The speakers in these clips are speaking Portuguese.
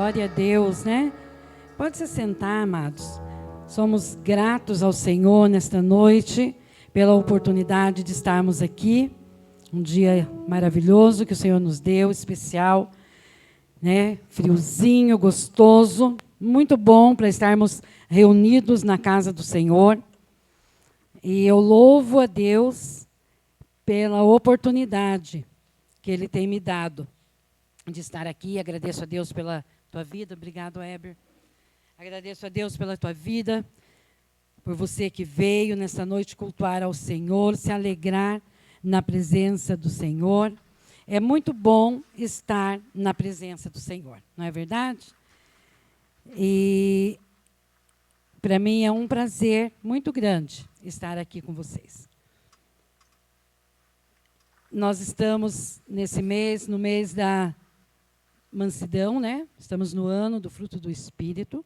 Glória a Deus, né? Pode se sentar, amados. Somos gratos ao Senhor nesta noite pela oportunidade de estarmos aqui. Um dia maravilhoso que o Senhor nos deu, especial, né? Friozinho, gostoso, muito bom para estarmos reunidos na casa do Senhor. E eu louvo a Deus pela oportunidade que Ele tem me dado de estar aqui. Agradeço a Deus pela tua vida. Obrigado, Heber. Agradeço a Deus pela tua vida, por você que veio nesta noite cultuar ao Senhor, se alegrar na presença do Senhor. É muito bom estar na presença do Senhor, não é verdade? E para mim é um prazer muito grande estar aqui com vocês. Nós estamos nesse mês, no mês da mansidão, né? Estamos no ano do fruto do Espírito.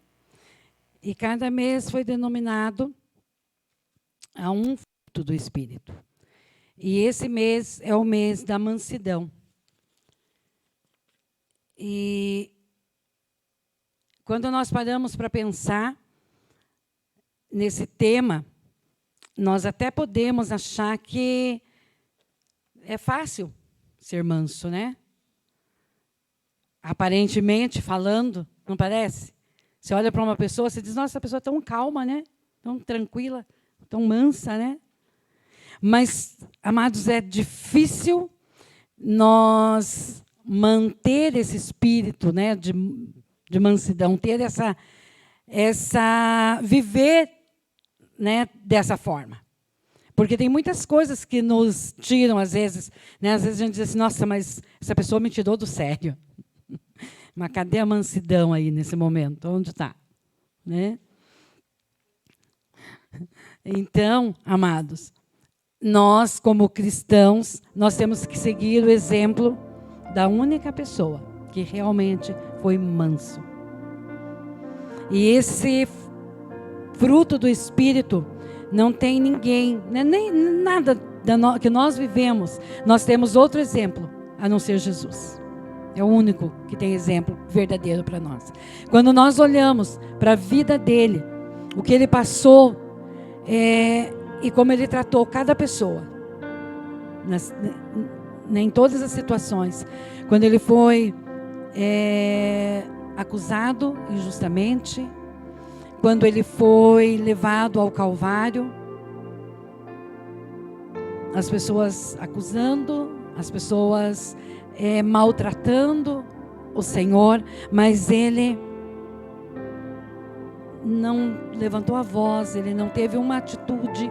E cada mês foi denominado a um fruto do Espírito. E esse mês é o mês da mansidão. E quando nós paramos para pensar nesse tema, nós até podemos achar que é fácil ser manso, né? Aparentemente falando, não parece? Você olha para uma pessoa, você diz, nossa, essa pessoa é tão calma, né? Tão tranquila, tão mansa, né? Mas, amados, é difícil nós manter esse espírito, né, de mansidão, ter viver, né, dessa forma. Porque tem muitas coisas que nos tiram, às vezes, né? Às vezes a gente diz assim, nossa, mas essa pessoa me tirou do sério. Mas cadê a mansidão aí nesse momento? Onde está? Né? Então, amados, nós, como cristãos, nós temos que seguir o exemplo da única pessoa que realmente foi manso. E esse fruto do Espírito não tem ninguém, nem nada que nós vivemos. Nós temos outro exemplo, a não ser Jesus. É o único que tem exemplo verdadeiro para nós. Quando nós olhamos para a vida dele, o que ele passou, e como ele tratou cada pessoa, em todas as situações. Quando ele foi acusado injustamente, quando ele foi levado ao Calvário, as pessoas acusando, as pessoas maltratando o Senhor, mas ele não levantou a voz, ele não teve uma atitude,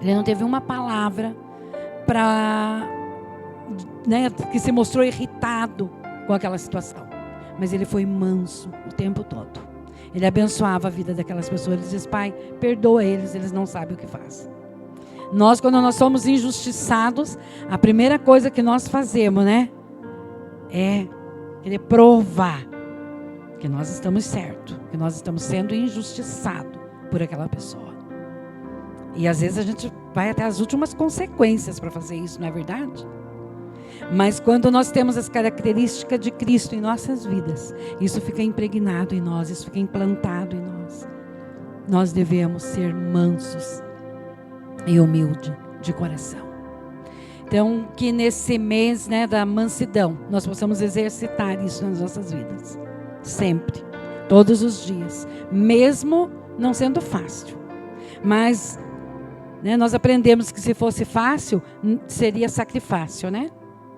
ele não teve uma palavra né, que se mostrou irritado com aquela situação. Mas ele foi manso o tempo todo. Ele abençoava a vida daquelas pessoas. Ele diz, Pai, perdoa eles não sabem o que fazem. Nós, quando nós somos injustiçados, a primeira coisa que nós fazemos, né, é querer provar que nós estamos certos, que nós estamos sendo injustiçados por aquela pessoa. E às vezes a gente vai até as últimas consequências para fazer isso, não é verdade? Mas quando nós temos as características de Cristo em nossas vidas, isso fica impregnado em nós, isso fica implantado em nós. Nós devemos ser mansos e humilde de coração. Então, que nesse mês, né, da mansidão, nós possamos exercitar isso nas nossas vidas. Sempre, todos os dias. Mesmo não sendo fácil. Mas, né, nós aprendemos que se fosse fácil, seria sacrifício, né?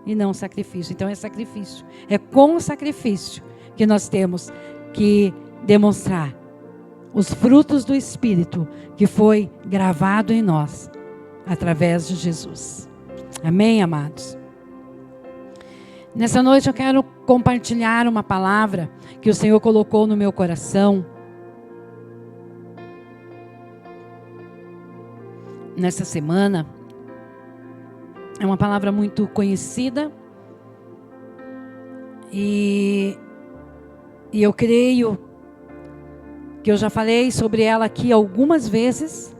E não sacrifício. Então é sacrifício. É com o sacrifício que nós temos que demonstrar os frutos do Espírito que foi gravado em nós através de Jesus. Amém, amados? Nessa noite eu quero compartilhar uma palavra que o Senhor colocou no meu coração. Nessa semana. É uma palavra muito conhecida. E eu creio que eu já falei sobre ela aqui algumas vezes,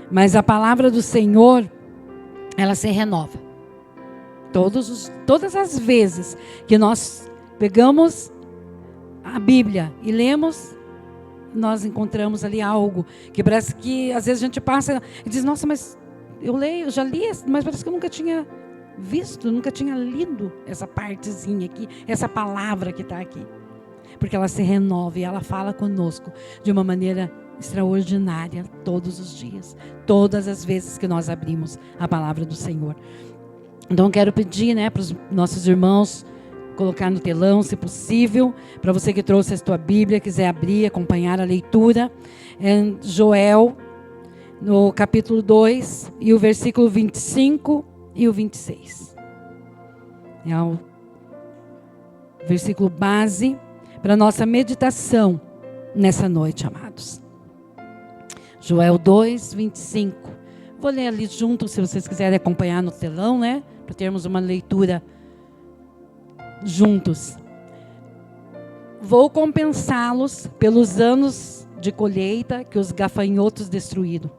mas a palavra do Senhor, ela se renova. Todas as vezes que nós pegamos a Bíblia e lemos, nós encontramos ali algo que parece que às vezes a gente passa e diz, nossa, mas eu leio, já li, mas parece que eu nunca tinha visto, nunca tinha lido essa partezinha aqui, essa palavra que está aqui. Porque ela se renova e ela fala conosco de uma maneira extraordinária todos os dias, todas as vezes que nós abrimos a palavra do Senhor. Então eu quero pedir, né, para os nossos irmãos colocar no telão, se possível, para você que trouxe a sua Bíblia, quiser abrir, acompanhar a leitura, em Joel, no capítulo 2, e o versículo 25 e o 26. É o versículo base para a nossa meditação nessa noite, amados. Joel 2, 25. Vou ler ali junto, se vocês quiserem acompanhar no telão, né? Para termos uma leitura juntos. Vou compensá-los pelos anos de colheita que os gafanhotos destruíram.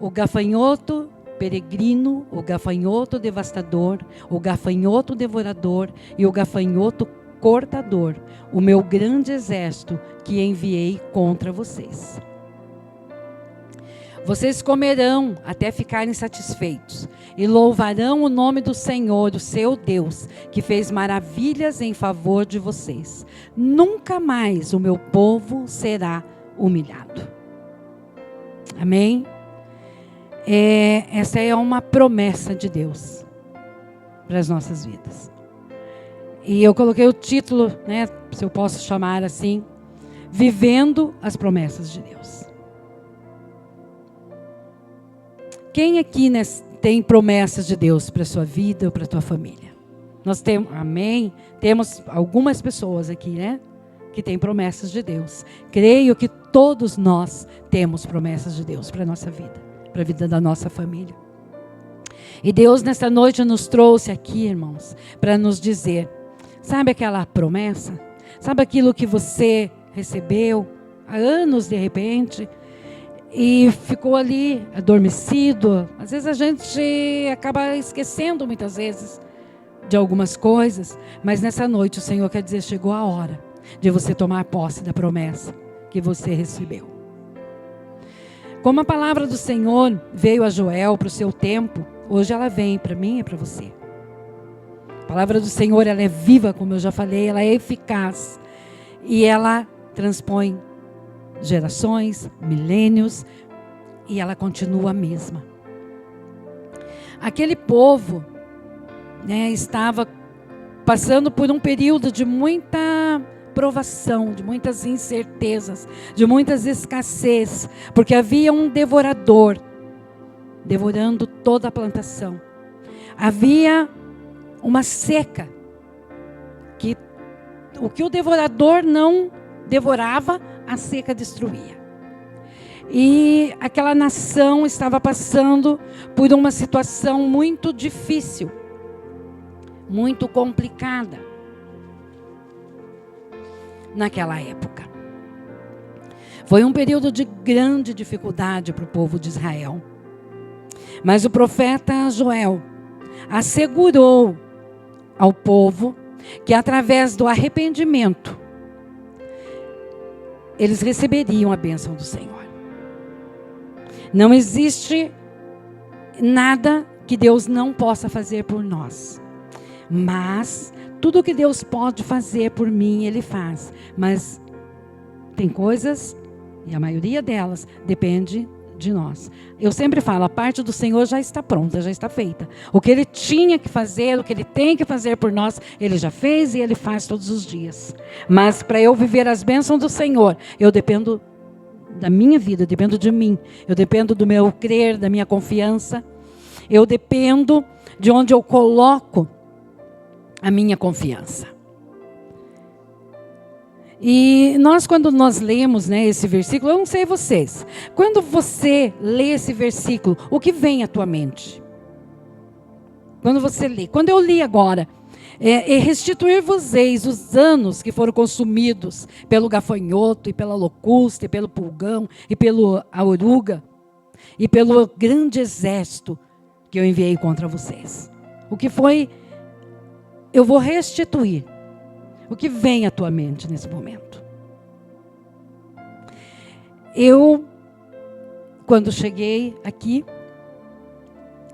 O gafanhoto peregrino, o gafanhoto devastador, o gafanhoto devorador e o gafanhoto cortador, o meu grande exército que enviei contra vocês. Vocês comerão até ficarem satisfeitos e louvarão o nome do Senhor, o seu Deus, que fez maravilhas em favor de vocês. Nunca mais o meu povo será humilhado. Amém? Essa é uma promessa de Deus para as nossas vidas. E eu coloquei o título, né, se eu posso chamar assim, Vivendo as Promessas de Deus. Quem aqui, né, tem promessas de Deus para a sua vida ou para a tua família? Nós temos, amém? Temos algumas pessoas aqui, né, que têm promessas de Deus. Creio que todos nós temos promessas de Deus para a nossa vida, para a vida da nossa família. E Deus nesta noite nos trouxe aqui, irmãos, para nos dizer, sabe aquela promessa? Sabe aquilo que você recebeu há anos de repente e ficou ali adormecido? Às vezes a gente acaba esquecendo muitas vezes de algumas coisas, mas nessa noite o Senhor quer dizer, chegou a hora de você tomar posse da promessa que você recebeu. Como a palavra do Senhor veio a Joel para o seu tempo, hoje ela vem para mim e para você. A palavra do Senhor, ela é viva, como eu já falei, ela é eficaz. E ela transpõe gerações, milênios, e ela continua a mesma. Aquele povo, né, estava passando por um período de muita provação, de muitas incertezas, de muitas escassez, porque havia um devorador devorando toda a plantação. Havia uma seca, que o que o devorador não devorava, a seca destruía. E aquela nação estava passando por uma situação muito difícil, muito complicada naquela época. Foi um período de grande dificuldade para o povo de Israel. Mas o profeta Joel assegurou ao povo que através do arrependimento eles receberiam a bênção do Senhor. Não existe nada que Deus não possa fazer por nós. Mas tudo que Deus pode fazer por mim, Ele faz. Mas tem coisas, e a maioria delas depende de nós. Eu sempre falo, a parte do Senhor já está pronta, já está feita. O que Ele tinha que fazer, o que Ele tem que fazer por nós, Ele já fez e Ele faz todos os dias. Mas para eu viver as bênçãos do Senhor, eu dependo da minha vida, eu dependo de mim. Eu dependo do meu crer, da minha confiança. Eu dependo de onde eu coloco a minha confiança. E nós, quando nós lemos, né, esse versículo, eu não sei vocês, quando você lê esse versículo, o que vem à tua mente? Quando você lê, quando eu li agora, restituir-vos-eis os anos que foram consumidos pelo gafanhoto, e pela locusta, e pelo pulgão, e pela oruga, e pelo grande exército que eu enviei contra vocês. O que foi, eu vou restituir. O que vem à tua mente nesse momento? Eu, quando cheguei aqui,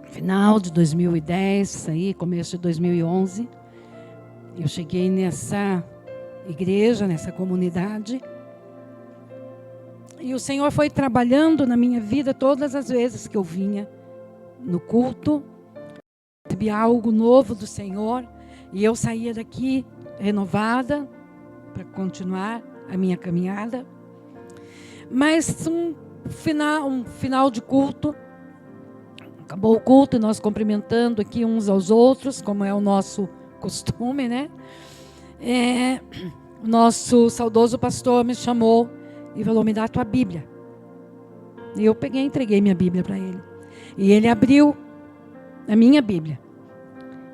final de 2010, aí, começo de 2011, eu cheguei nessa igreja, nessa comunidade, e o Senhor foi trabalhando na minha vida todas as vezes que eu vinha no culto, recebi algo novo do Senhor, e eu saía daqui renovada para continuar a minha caminhada. Mas um final de culto, acabou o culto e nós cumprimentando aqui uns aos outros, como é o nosso costume, né? O nosso saudoso pastor me chamou e falou: me dá a tua Bíblia. E eu peguei e entreguei minha Bíblia para ele. E ele abriu a minha Bíblia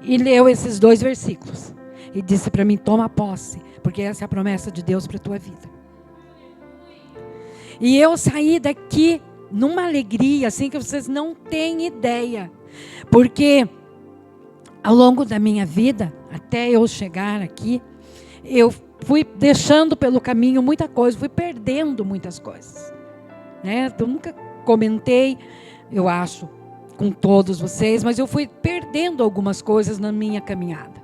e leu esses 2 versículos. E disse para mim: toma posse, porque essa é a promessa de Deus para a tua vida. E eu saí daqui numa alegria, assim, que vocês não têm ideia. Porque ao longo da minha vida, até eu chegar aqui, eu fui deixando pelo caminho muita coisa, fui perdendo muitas coisas, né? Eu nunca comentei, eu acho, com todos vocês, mas eu fui perdendo algumas coisas na minha caminhada.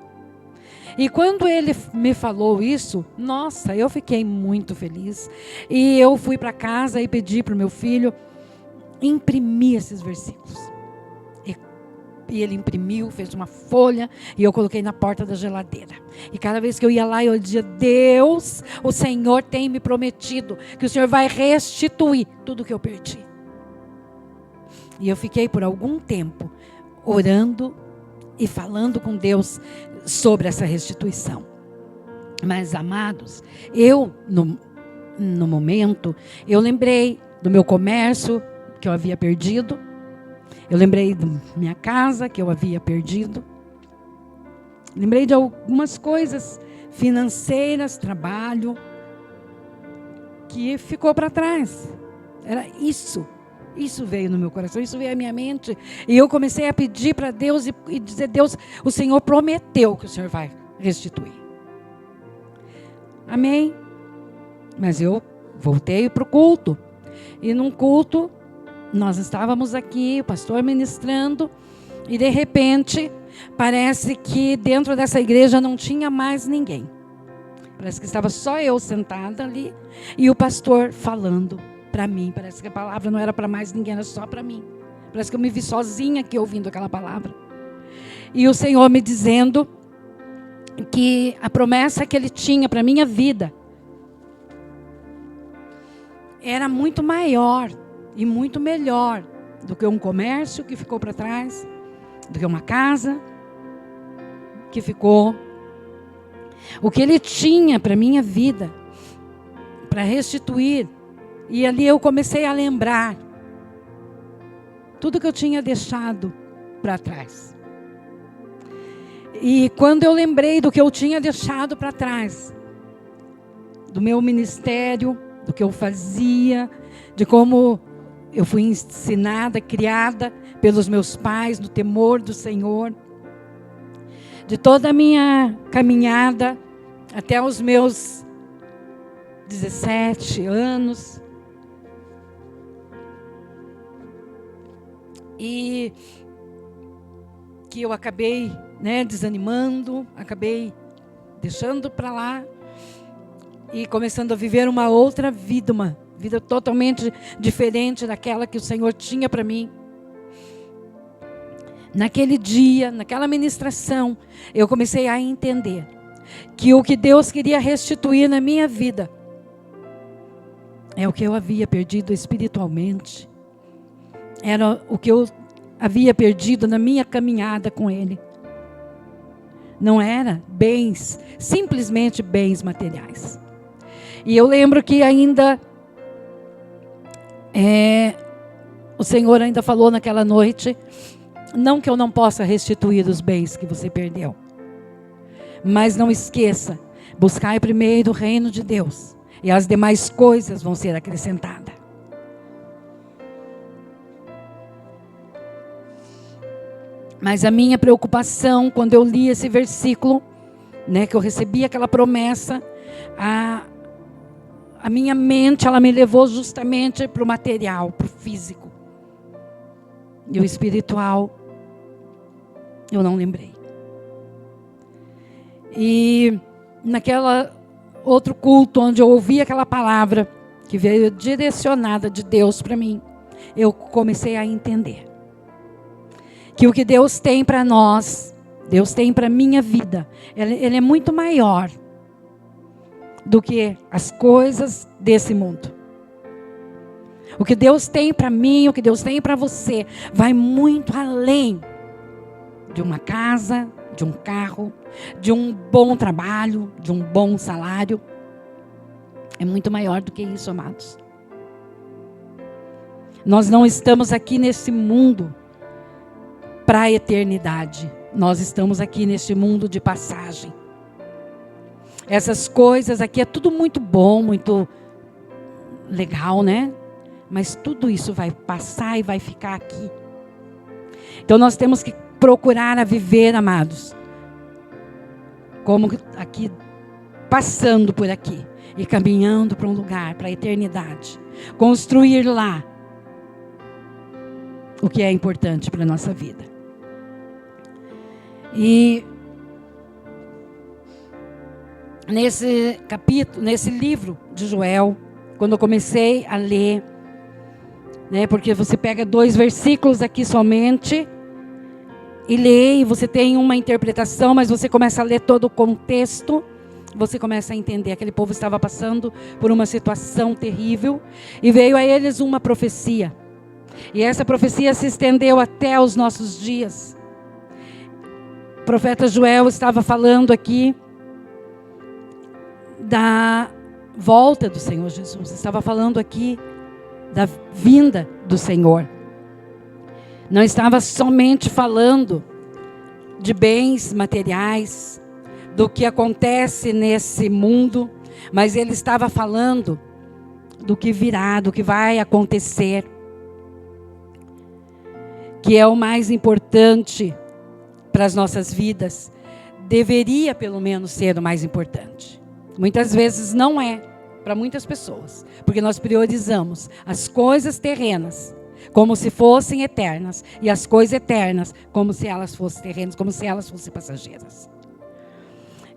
E quando ele me falou isso, nossa, eu fiquei muito feliz. E eu fui para casa e pedi para o meu filho imprimir esses versículos. E ele imprimiu, fez uma folha e eu coloquei na porta da geladeira. E cada vez que eu ia lá, eu dizia: Deus, o Senhor tem me prometido que o Senhor vai restituir tudo que eu perdi. E eu fiquei por algum tempo orando e falando com Deus sobre essa restituição. Mas, amados, eu, no momento, eu lembrei do meu comércio que eu havia perdido. Eu lembrei da minha casa que eu havia perdido. Lembrei de algumas coisas financeiras, trabalho, que ficou para trás. Era isso. Isso veio no meu coração, isso veio à minha mente. E eu comecei a pedir para Deus e dizer: Deus, o Senhor prometeu que o Senhor vai restituir. Amém? Mas eu voltei para o culto. E num culto, nós estávamos aqui, o pastor ministrando, e de repente, parece que dentro dessa igreja não tinha mais ninguém. Parece que estava só eu sentada ali, e o pastor falando para mim. Parece que a palavra não era para mais ninguém, era só para mim. Parece que eu me vi sozinha aqui ouvindo aquela palavra. E o Senhor me dizendo que a promessa que Ele tinha para a minha vida era muito maior e muito melhor do que um comércio que ficou para trás, do que uma casa que ficou. O que Ele tinha para a minha vida, para restituir. E ali eu comecei a lembrar tudo que eu tinha deixado para trás. E quando eu lembrei do que eu tinha deixado para trás, do meu ministério, do que eu fazia, de como eu fui ensinada, criada pelos meus pais, no temor do Senhor, de toda a minha caminhada até os meus 17 anos. E que eu acabei, desanimando, acabei deixando para lá e começando a viver uma outra vida, uma vida totalmente diferente daquela que o Senhor tinha para mim. Naquele dia, naquela ministração, eu comecei a entender que o que Deus queria restituir na minha vida é o que eu havia perdido espiritualmente. Era o que eu havia perdido na minha caminhada com Ele. Não era bens, simplesmente bens materiais. E eu lembro que ainda o Senhor ainda falou naquela noite: não que eu não possa restituir os bens que você perdeu, mas não esqueça, buscai primeiro o reino de Deus, e as demais coisas vão ser acrescentadas. Mas a minha preocupação, quando eu li esse versículo, né, que eu recebi aquela promessa, a minha mente, ela me levou justamente para o material, para o físico. E o espiritual, eu não lembrei. E naquela outro culto, onde eu ouvi aquela palavra, que veio direcionada de Deus para mim, eu comecei a entender. Que o que Deus tem para nós, Deus tem para a minha vida, ele é muito maior do que as coisas desse mundo. O que Deus tem para mim, o que Deus tem para você, vai muito além de uma casa, de um carro, de um bom trabalho, de um bom salário. É muito maior do que isso, amados. Nós não estamos aqui nesse mundo para a eternidade. Nós estamos aqui neste mundo de passagem. Essas coisas aqui é tudo muito bom, muito legal, né? Mas tudo isso vai passar e vai ficar aqui. Então nós temos que procurar a viver, amados, como aqui, passando por aqui e caminhando para um lugar, para a eternidade. Construir lá o que é importante para a nossa vida. E nesse capítulo, nesse livro de Joel, quando eu comecei a ler, né, porque você pega 2 versículos aqui somente e lê, e você tem uma interpretação, mas você começa a ler todo o contexto, você começa a entender. Aquele povo estava passando por uma situação terrível e veio a eles uma profecia. E essa profecia se estendeu até os nossos dias. O profeta Joel estava falando aqui da volta do Senhor Jesus. Estava falando aqui da vinda do Senhor. Não estava somente falando de bens materiais, do que acontece nesse mundo, mas ele estava falando do que virá, do que vai acontecer, que é o mais importante para as nossas vidas. Deveria pelo menos ser o mais importante. Muitas vezes não é, para muitas pessoas, porque nós priorizamos as coisas terrenas como se fossem eternas, e as coisas eternas como se elas fossem terrenas, como se elas fossem passageiras.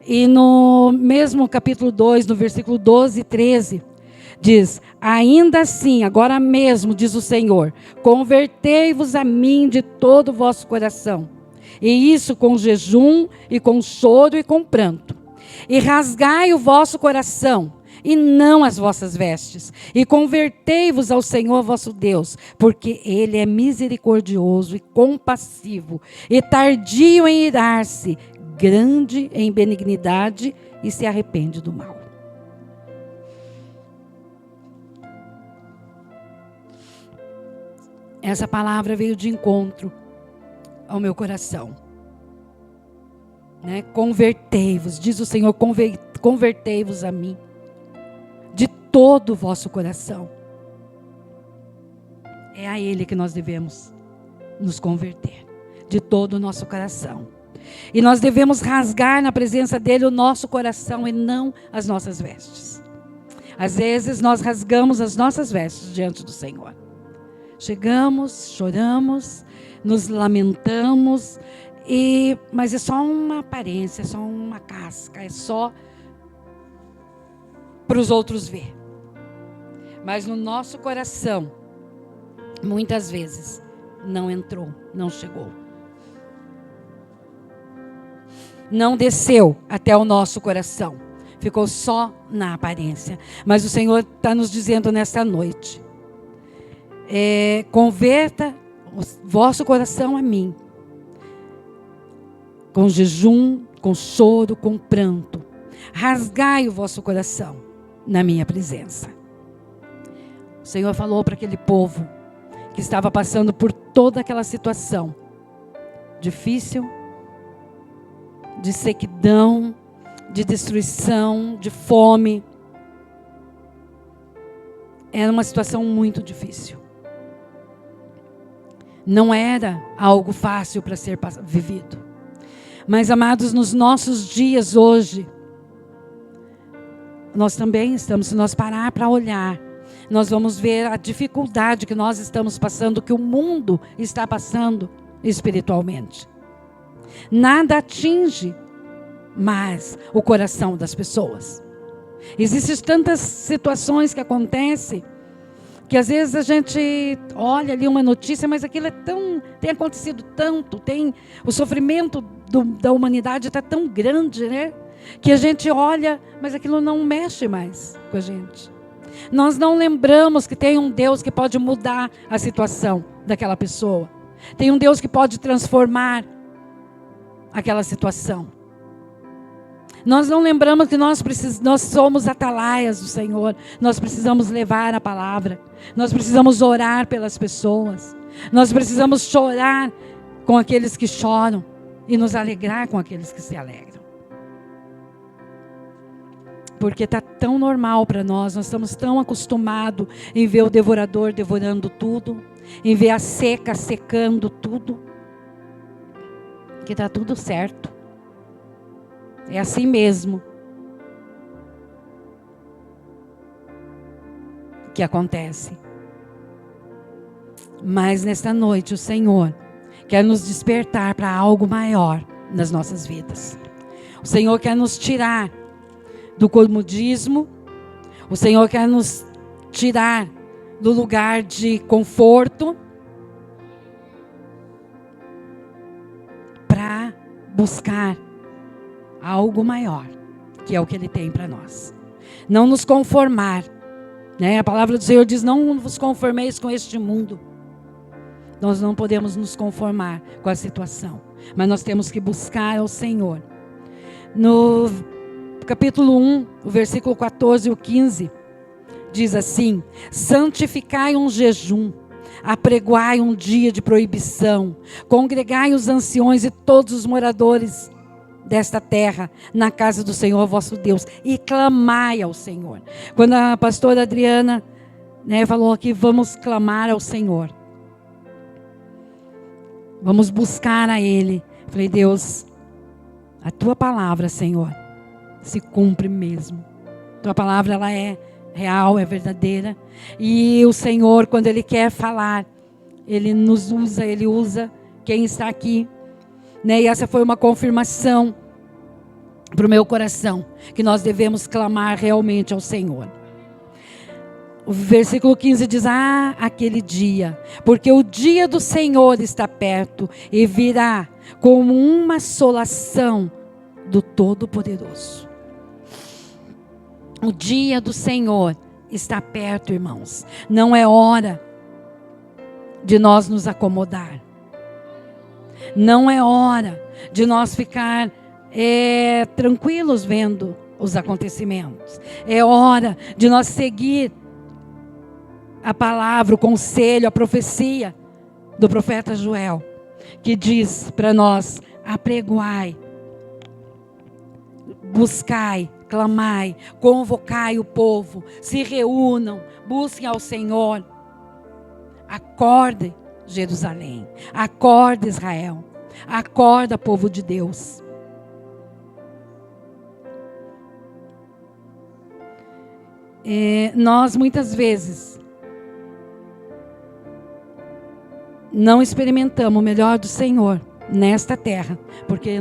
E no mesmo capítulo 2, no versículo 12 e 13, diz: ainda assim, agora mesmo, diz o Senhor, convertei-vos a mim de todo o vosso coração, e isso com jejum, e com choro, e com pranto, e rasgai o vosso coração, e não as vossas vestes, e convertei-vos ao Senhor vosso Deus, porque Ele é misericordioso e compassivo, e tardio em irar-se, grande em benignidade, e se arrepende do mal. Essa palavra veio de encontro ao meu coração, né? Convertei-vos, diz o Senhor, convertei-vos a mim de todo o vosso coração. É a Ele que nós devemos nos converter, de todo o nosso coração. E nós devemos rasgar na presença dEle o nosso coração e não as nossas vestes. Às vezes nós rasgamos as nossas vestes diante do Senhor. Chegamos, choramos, nos lamentamos, mas é só uma aparência, é só uma casca, é só para os outros ver. Mas no nosso coração, muitas vezes, não entrou, não chegou. Não desceu até o nosso coração. Ficou só na aparência. Mas o Senhor está nos dizendo nesta noite: converta o vosso coração a mim, com jejum, com choro, com pranto. Rasgai o vosso coração na minha presença. O Senhor falou para aquele povo que estava passando por toda aquela situação difícil, de sequidão, de destruição, de fome. Era uma situação muito difícil. Não era algo fácil para ser vivido. Mas, amados, nos nossos dias hoje, nós também estamos, se nós parar para olhar, nós vamos ver a dificuldade que nós estamos passando, que o mundo está passando espiritualmente. Nada atinge mais o coração das pessoas. Existem tantas situações que acontecem, que às vezes a gente olha ali uma notícia, mas aquilo tem acontecido tanto, o sofrimento da humanidade está tão grande, né? Que a gente olha, mas aquilo não mexe mais com a gente. Nós não lembramos que tem um Deus que pode mudar a situação daquela pessoa. Tem um Deus que pode transformar aquela situação. Nós não lembramos que nós somos atalaias do Senhor. Nós precisamos levar a palavra. Nós precisamos orar pelas pessoas. Nós precisamos chorar com aqueles que choram e nos alegrar com aqueles que se alegram. Porque está tão normal para nós estamos tão acostumados em ver o devorador devorando tudo, em ver a seca secando tudo, que está tudo certo. É assim mesmo que acontece. Mas nesta noite o Senhor quer nos despertar para algo maior nas nossas vidas. O Senhor quer nos tirar do comodismo. O Senhor quer nos tirar do lugar de conforto para buscar algo maior, que é o que Ele tem para nós. Não nos conformar, né? A palavra do Senhor diz: não vos conformeis com este mundo. Nós não podemos nos conformar com a situação, mas nós temos que buscar ao Senhor. No capítulo 1, o versículo 14 e o 15, diz assim: santificai um jejum, apregoai um dia de proibição, congregai os anciões e todos os moradores desta terra na casa do Senhor vosso Deus e clamai ao Senhor. Quando a pastora Adriana, né, falou aqui, vamos clamar ao Senhor, vamos buscar a Ele, eu falei: Deus, a tua palavra, Senhor, se cumpre mesmo. Tua palavra, ela é real, é verdadeira. E o Senhor, quando Ele quer falar, Ele nos usa, Ele usa quem está aqui, né? E essa foi uma confirmação para o meu coração, que nós devemos clamar realmente ao Senhor. O versículo 15 diz: aquele dia, porque o dia do Senhor está perto e virá como uma assolação do Todo-Poderoso. O dia do Senhor está perto, irmãos. Não é hora de nós nos acomodar. Não é hora de nós ficar tranquilos vendo os acontecimentos. É hora de nós seguir a palavra, o conselho, a profecia do profeta Joel, que diz para nós: apregoai, buscai, clamai, convocai o povo, se reúnam, busquem ao Senhor. Acorde, Jerusalém, acorda, Israel, acorda, povo de Deus. Nós muitas vezes não experimentamos o melhor do Senhor nesta terra, porque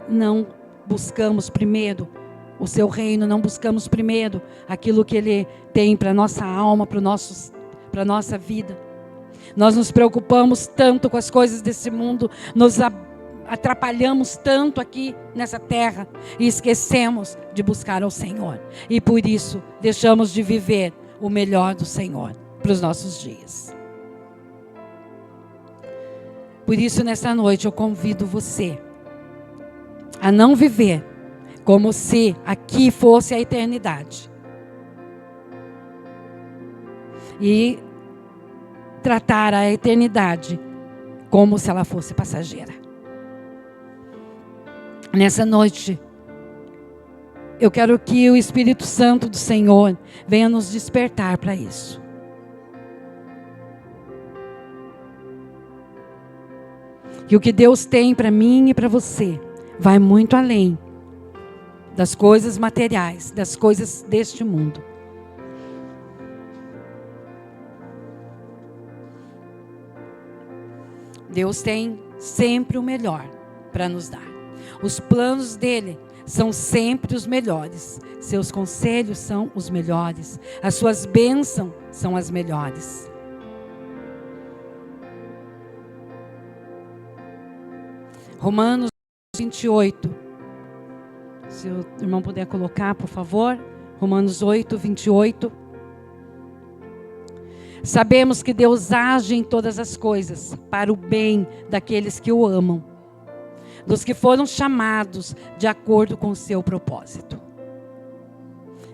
não buscamos primeiro o seu reino, não buscamos primeiro aquilo que Ele tem para a nossa alma, para a nossa vida. Nós nos preocupamos tanto com as coisas desse mundo, nos atrapalhamos tanto aqui nessa terra e esquecemos de buscar ao Senhor. E por isso deixamos de viver o melhor do Senhor para os nossos dias. Por isso, nessa noite, eu convido você a não viver como se aqui fosse a eternidade. E tratar a eternidade como se ela fosse passageira. Nessa noite, eu quero que o Espírito Santo do Senhor venha nos despertar para isso. Que o que Deus tem para mim e para você, vai muito além das coisas materiais, das coisas deste mundo. Deus tem sempre o melhor para nos dar. Os planos dele são sempre os melhores. Seus conselhos são os melhores. As suas bênçãos são as melhores. Romanos 28. Se o irmão puder colocar, por favor. Romanos 8, 28. Sabemos que Deus age em todas as coisas para o bem daqueles que o amam, dos que foram chamados de acordo com o seu propósito.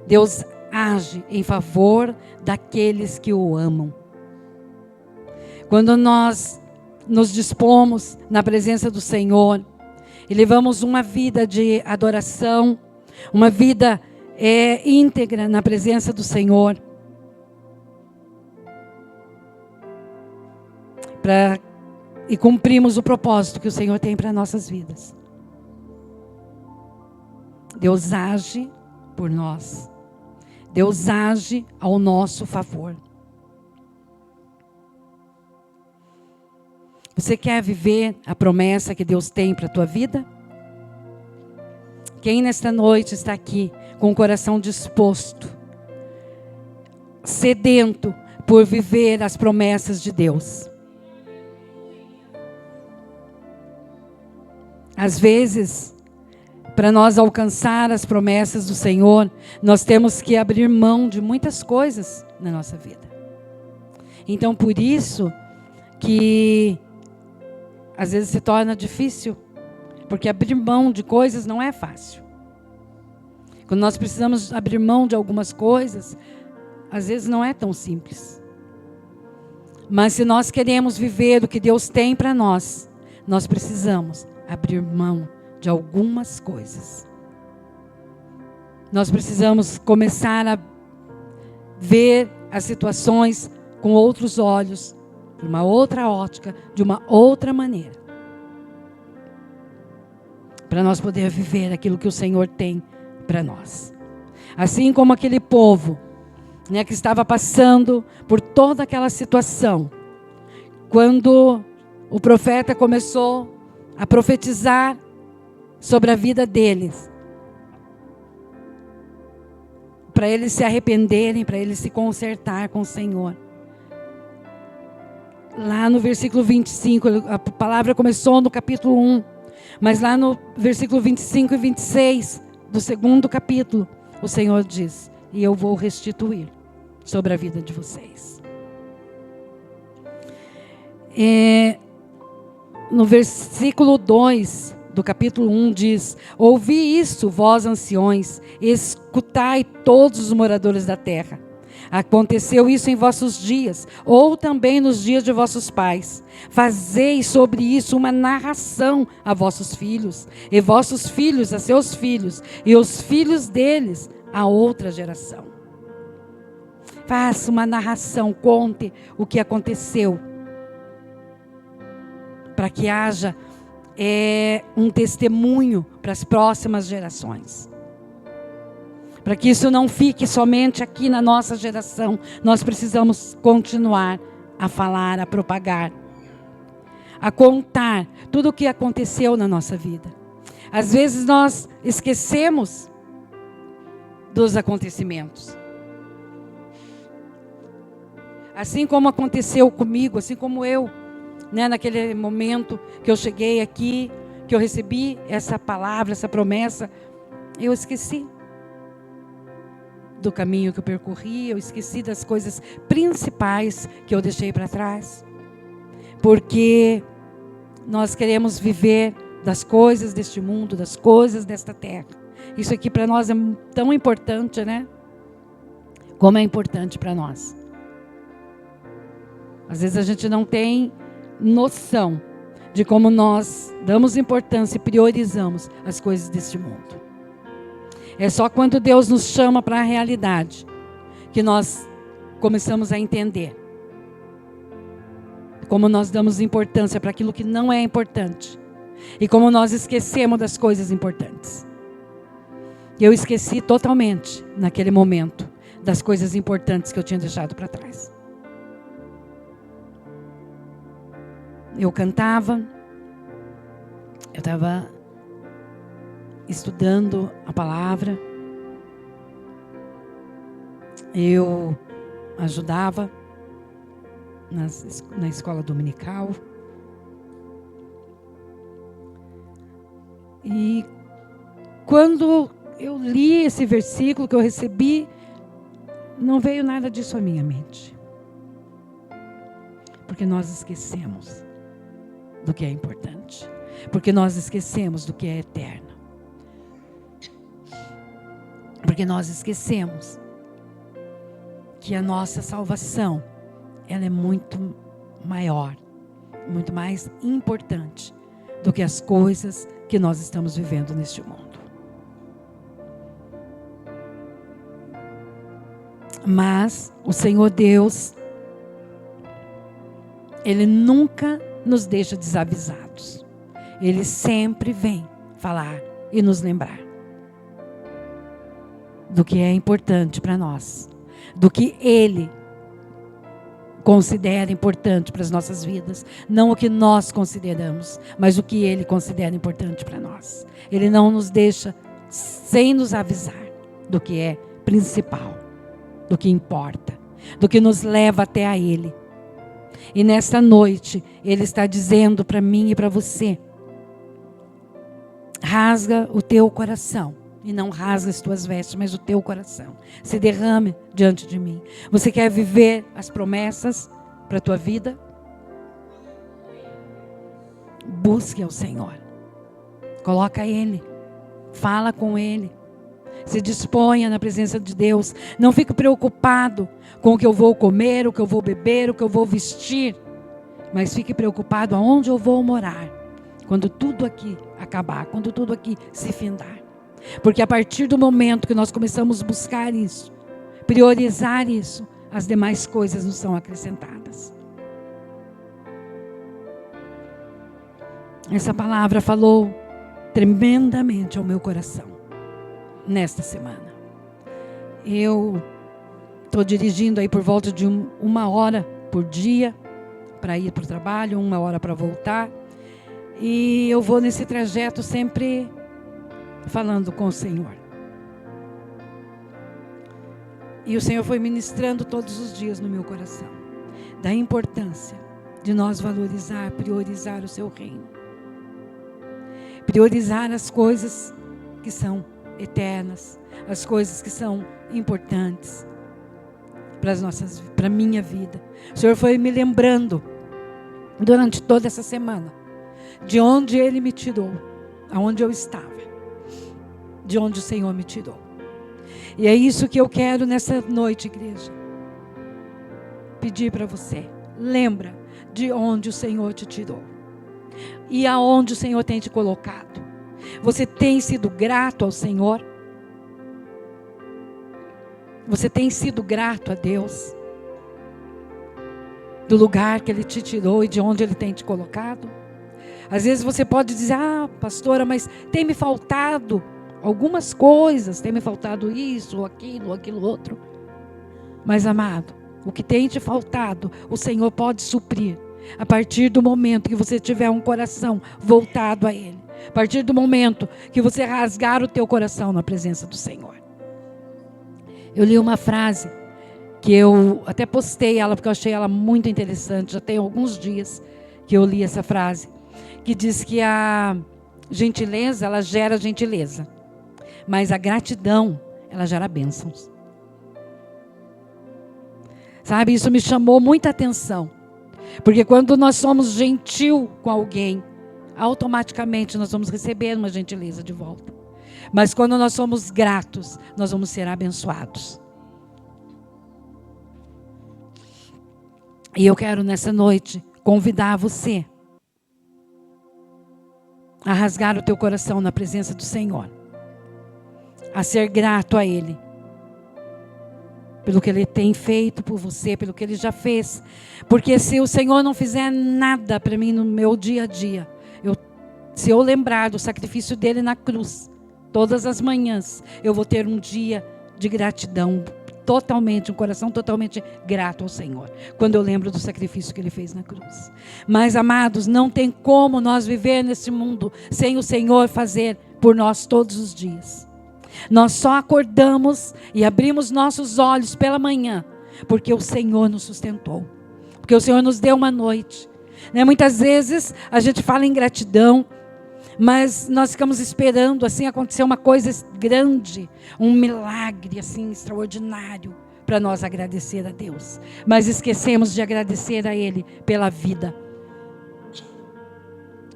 Deus age em favor daqueles que o amam. Quando nós nos dispomos na presença do Senhor e levamos uma vida de adoração, uma vida íntegra na presença do Senhor, e cumprimos o propósito que o Senhor tem para nossas vidas. Deus age por nós. Deus age ao nosso favor. Você quer viver a promessa que Deus tem para a tua vida? Quem nesta noite está aqui com o coração disposto, sedento por viver as promessas de Deus? Às vezes, para nós alcançar as promessas do Senhor, nós temos que abrir mão de muitas coisas na nossa vida. Então, por isso que às vezes se torna difícil, porque abrir mão de coisas não é fácil. Quando nós precisamos abrir mão de algumas coisas, às vezes não é tão simples. Mas se nós queremos viver o que Deus tem para nós, nós precisamos abrir mão de algumas coisas. Nós precisamos começar a ver as situações com outros olhos, de uma outra ótica, de uma outra maneira, para nós poder viver aquilo que o Senhor tem para nós. Assim como aquele povo, né, que estava passando por toda aquela situação, quando o profeta começou a profetizar sobre a vida deles, para eles se arrependerem, para eles se consertar com o Senhor. Lá no versículo 25, a palavra começou no capítulo 1, mas lá no versículo 25 e 26 do segundo capítulo, o Senhor diz: e eu vou restituir sobre a vida de vocês. No versículo 2 do capítulo 1 diz: ouvi isso, vós anciões, escutai todos os moradores da terra. Aconteceu isso em vossos dias, ou também nos dias de vossos pais. Fazei sobre isso uma narração a vossos filhos, e vossos filhos a seus filhos, e os filhos deles a outra geração. Faça uma narração, conte o que aconteceu, para que haja um testemunho para as próximas gerações. Para que isso não fique somente aqui na nossa geração, nós precisamos continuar a falar, a propagar, a contar tudo o que aconteceu na nossa vida. Às vezes nós esquecemos dos acontecimentos. Assim como aconteceu comigo, assim como eu, né, naquele momento que eu cheguei aqui, que eu recebi essa palavra, essa promessa, eu esqueci do caminho que eu percorri, eu esqueci das coisas principais que eu deixei para trás, porque nós queremos viver das coisas deste mundo, das coisas desta terra. Isso aqui para nós é tão importante, né? Como é importante para nós. Às vezes a gente não tem noção de como nós damos importância e priorizamos as coisas deste mundo. É só quando Deus nos chama para a realidade que nós começamos a entender como nós damos importância para aquilo que não é importante. E como nós esquecemos das coisas importantes. Eu esqueci totalmente, naquele momento, das coisas importantes que eu tinha deixado para trás. Eu cantava, eu estava estudando a palavra, eu ajudava na escola dominical. E quando eu li esse versículo que eu recebi, não veio nada disso à minha mente. Porque nós esquecemos do que é importante. Porque nós esquecemos do que é eterno. Porque nós esquecemos que a nossa salvação, ela é muito maior, muito mais importante do que as coisas que nós estamos vivendo neste mundo. Mas o Senhor Deus, Ele nunca nos deixa desavisados. Ele sempre vem falar e nos lembrar do que é importante para nós, do que Ele considera importante para as nossas vidas, não o que nós consideramos, mas o que Ele considera importante para nós. Ele não nos deixa sem nos avisar do que é principal, do que importa, do que nos leva até a Ele. E nesta noite, Ele está dizendo para mim e para você: rasga o teu coração. E não rasga as tuas vestes, mas o teu coração. Se derrame diante de mim. Você quer viver as promessas para a tua vida? Busque ao Senhor. Coloca Ele. Fala com Ele. Se disponha na presença de Deus. Não fique preocupado com o que eu vou comer, o que eu vou beber, o que eu vou vestir. Mas fique preocupado aonde eu vou morar. Quando tudo aqui acabar, quando tudo aqui se findar. Porque a partir do momento que nós começamos a buscar isso, priorizar isso, as demais coisas nos são acrescentadas. Essa palavra falou tremendamente ao meu coração nesta semana. Eu estou dirigindo aí por volta de 1 hora por dia para ir para o trabalho, 1 hora para voltar. E eu vou nesse trajeto sempre falando com o Senhor. E o Senhor foi ministrando todos os dias no meu coração da importância de nós valorizar, priorizar o seu reino. Priorizar as coisas que são eternas, as coisas que são importantes para a minha vida. O Senhor foi me lembrando durante toda essa semana de onde Ele me tirou, aonde eu estava, de onde o Senhor me tirou. E é isso que eu quero nessa noite, igreja, pedir para você. Lembra de onde o Senhor te tirou e aonde o Senhor tem te colocado. Você tem sido grato ao Senhor? Você tem sido grato a Deus do lugar que Ele te tirou e de onde Ele tem te colocado? Às vezes você pode dizer: pastora, mas tem me faltado algumas coisas, tem me faltado isso, ou aquilo outro. Mas, amado, o que tem te faltado, o Senhor pode suprir. A partir do momento que você tiver um coração voltado a Ele. A partir do momento que você rasgar o teu coração na presença do Senhor. Eu li uma frase que eu até postei ela, porque eu achei ela muito interessante. Já tem alguns dias que eu li essa frase. Que diz que a gentileza, ela gera gentileza. Mas a gratidão, ela gera bênçãos. Sabe, isso me chamou muita atenção. Porque quando nós somos gentil com alguém, automaticamente nós vamos receber uma gentileza de volta. Mas quando nós somos gratos, nós vamos ser abençoados. E eu quero nessa noite convidar você a rasgar o teu coração na presença do Senhor. A ser grato a Ele. Pelo que Ele tem feito por você, pelo que Ele já fez. Porque se o Senhor não fizer nada para mim no meu dia a dia, eu Se eu lembrar do sacrifício dele na cruz, todas as manhãs, eu vou ter um dia de gratidão, totalmente, um coração totalmente grato ao Senhor, quando eu lembro do sacrifício que ele fez na cruz. Mas, amados, não tem como nós viver nesse mundo sem o Senhor fazer por nós todos os dias. Nós só acordamos e abrimos nossos olhos pela manhã, porque o Senhor nos sustentou, porque o Senhor nos deu uma noite. Muitas vezes a gente fala em gratidão, mas nós ficamos esperando assim acontecer uma coisa grande, um milagre assim extraordinário para nós agradecer a Deus. Mas esquecemos de agradecer a Ele pela vida.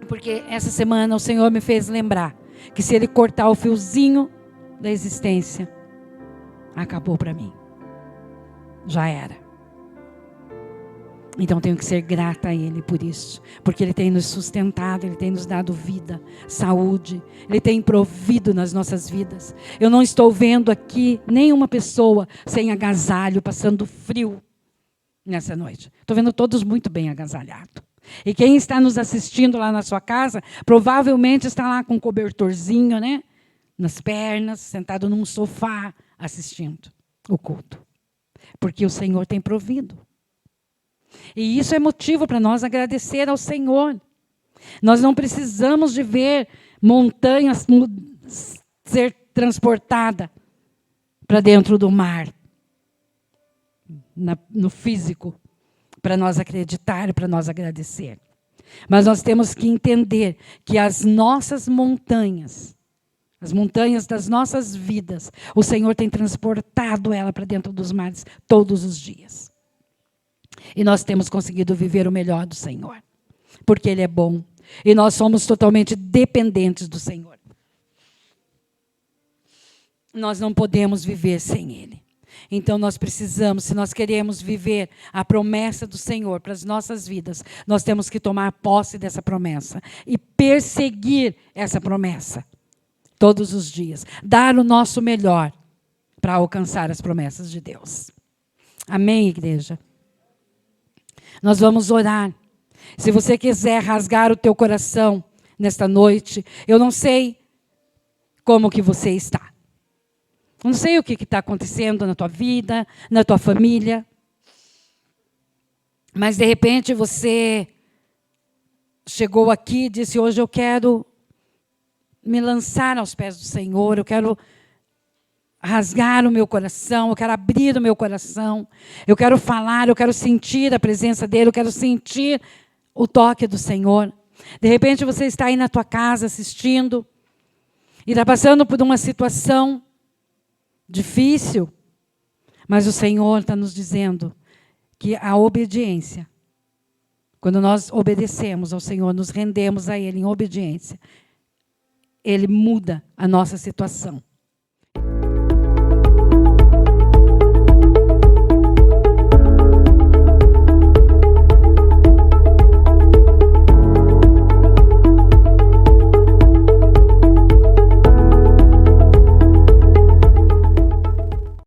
Porque essa semana o Senhor me fez lembrar que se Ele cortar o fiozinho da existência, acabou para mim. Já era. Então tenho que ser grata a Ele por isso, porque Ele tem nos sustentado, Ele tem nos dado vida, saúde, Ele tem provido nas nossas vidas. Eu não estou vendo aqui nenhuma pessoa sem agasalho, passando frio nessa noite. Estou vendo todos muito bem agasalhados. E quem está nos assistindo lá na sua casa, provavelmente está lá com um cobertorzinho, nas pernas, sentado num sofá, assistindo o culto. Porque o Senhor tem provido. E isso é motivo para nós agradecer ao Senhor. Nós não precisamos de ver montanhas ser transportadas para dentro do mar, no físico, para nós acreditar e para nós agradecer. Mas nós temos que entender que as nossas montanhas, as montanhas das nossas vidas, o Senhor tem transportado ela para dentro dos mares todos os dias. E nós temos conseguido viver o melhor do Senhor, porque Ele é bom. E nós somos totalmente dependentes do Senhor. Nós não podemos viver sem Ele. Então nós precisamos, se nós queremos viver a promessa do Senhor para as nossas vidas, nós temos que tomar posse dessa promessa e perseguir essa promessa todos os dias. Dar o nosso melhor para alcançar as promessas de Deus. Amém, igreja? Nós vamos orar. Se você quiser rasgar o teu coração nesta noite, eu não sei como que você está. Eu não sei o que está acontecendo na tua vida, na tua família. Mas de repente você chegou aqui e disse, hoje eu quero me lançar aos pés do Senhor, eu quero rasgar o meu coração, eu quero abrir o meu coração, eu quero falar, eu quero sentir a presença dEle, eu quero sentir o toque do Senhor. De repente você está aí na tua casa assistindo e está passando por uma situação difícil, mas o Senhor está nos dizendo que a obediência, quando nós obedecemos ao Senhor, nos rendemos a Ele em obediência, Ele muda a nossa situação.